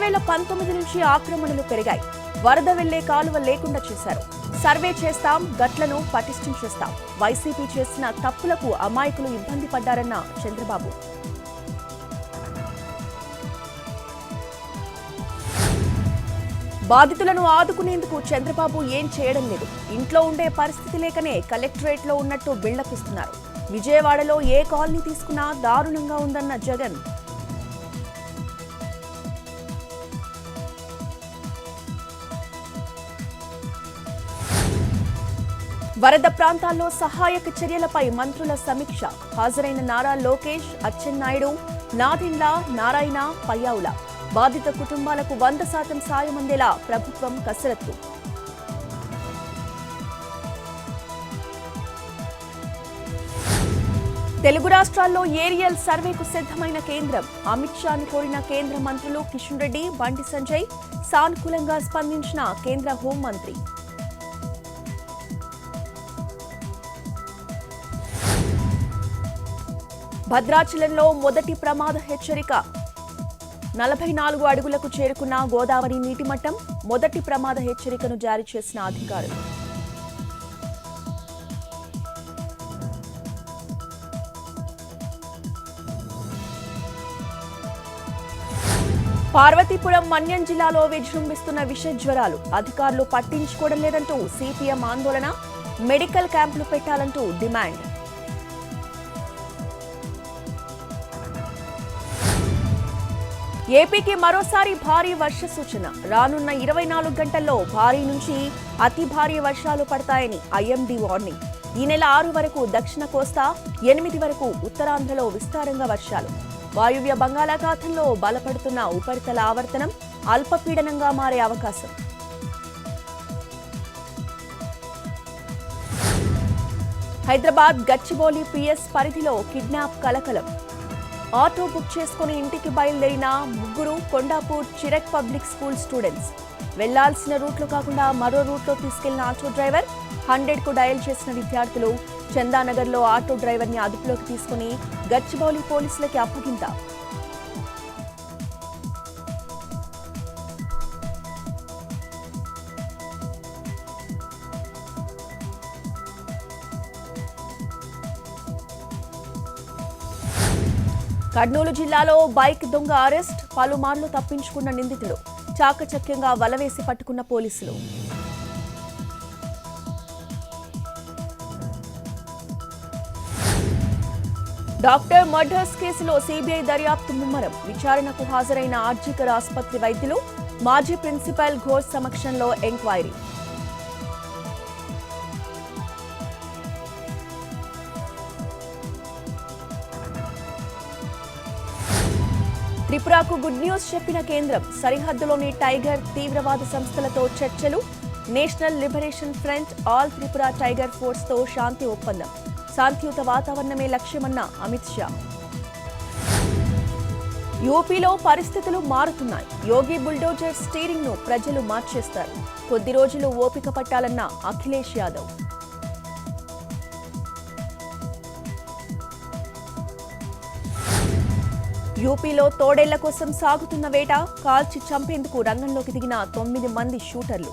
2019 నుంచి ఆక్రమణలు పెరిగాయి. వరద వెళ్లే కాలువ లేకుండా చేశారు. సర్వే చేస్తాం, గట్లను పటిష్టం చేస్తాం. వైసీపీ చేసిన తప్పులకు అమాయకులు ఇబ్బంది పడ్డారన్న చంద్రబాబు. బాధితులను ఆదుకునేందుకు చంద్రబాబు ఏం చేయడం లేదు. ఇంట్లో ఉండే పరిస్థితి లేకనే కలెక్టరేట్లో ఉన్నట్టు బిల్డప్ ఇస్తున్నారు. విజయవాడలో ఏ కాలనీ తీసుకున్నా దారుణంగా ఉందన్న జగన్. వరద ప్రాంతాల్లో సహాయక చర్యలపై మంత్రుల సమీక్ష. హాజరైన నారా లోకేష్, అచ్చెన్నాయుడు, నాదెండ్ల, నారాయణ, పయ్యావుల. బాధిత కుటుంబాలకు 100% సాయం అందేలా ప్రభుత్వం కసరత్తు. తెలుగు రాష్ట్రాల్లో ఏరియల్ సర్వేకు సిద్ధమైన కేంద్రం. అమిత్ షాను కోరిన కేంద్ర మంత్రులు కిషన్ రెడ్డి, బండి సంజయ్. సానుకూలంగా స్పందించిన కేంద్ర హోంమంత్రి. భద్రాచలంలో మొదటి ప్రమాద హెచ్చరిక. 44 అడుగులకు చేరుకున్న గోదావరి నీటిమట్టం. మొదటి ప్రమాద హెచ్చరికను జారీ చేసిన అధికారులు. పార్వతీపురం, మన్యం జిల్లాలో విజృంభిస్తున్న విష జ్వరాలు. అధికారులు పట్టించుకోవడం లేదంటూ సిపిఎం ఆందోళన. మెడికల్ క్యాంపులు పెట్టాలంటూ డిమాండ్. ఏపీకి మరోసారి భారీ వర్ష సూచన. రానున్న 24 గంటల్లో భారీ నుంచి అతి భారీ వర్షాలు పడతాయని ఐఎండీ వార్నింగ్. ఈ నెల 6 వరకు దక్షిణ కోస్తా, 8 వరకు ఉత్తరాంధ్రలో విస్తారంగా వర్షాలు. వాయువ్య బంగాళాఖాతంలో బలపడుతున్న ఉపరితల ఆవర్తనం అల్పపీడనంగా మారే అవకాశం. హైదరాబాద్ గచ్చిబౌలి పిఎస్ పరిధిలో కిడ్నాప్ కలకలం. ఆటో బుక్ చేసుకుని ఇంటికి బయలుదేరిన 3 Kondapur Chirec public school students. వెళ్లాల్సిన రూట్లో కాకుండా మరో రూట్లో తీసుకెళ్లిన ఆటో డ్రైవర్. 100కు డయల్ చేసిన విద్యార్థులు. చందానగర్లో ఆటో డ్రైవర్ని అదుపులోకి తీసుకుని గచ్చిబౌలి పోలీసులకి అప్పగింత. కర్నూలు జిల్లాలో బైక్ దొంగ అరెస్ట్. పలుమార్లు తప్పించుకున్న నిందితుడు. చాకచక్యంగా వలవేసి పట్టుకున్న పోలీసులు. డాక్టర్ మర్డర్స్ కేసులో సిబిఐ దర్యాప్తు ముమ్మరం. విచారణకు హాజరైన ఆర్జికర్ ఆసుపత్రి వైద్యులు. మాజీ ప్రిన్సిపల్ ఘోష్ సమక్షంలో ఎంక్వైరీ. త్రిపురకు గుడ్ న్యూస్ చెప్పిన కేంద్రం. సరిహద్దులోని టైగర్ తీవ్రవాద సంస్థలతో చర్చలు. National liberation front, all Tripura tiger ఫోర్స్తో శాంతి ఒప్పందం. శాంతియుత వాతావరణమే లక్ష్యమన్న అమిత్ షా. యూపీలో పరిస్థితులు మారుతున్నాయి. యోగి బుల్డోజర్ స్టీరింగ్ ను ప్రజలు మార్చేస్తారు. కొద్ది రోజులు ఓపిక పట్టాలన్న అఖిలేష్ యాదవ్. యూపీలో తోడేళ్ల కోసం సాగుతున్న వేట. కాల్చి చంపేందుకు రంగంలోకి దిగిన 9 మంది షూటర్లు.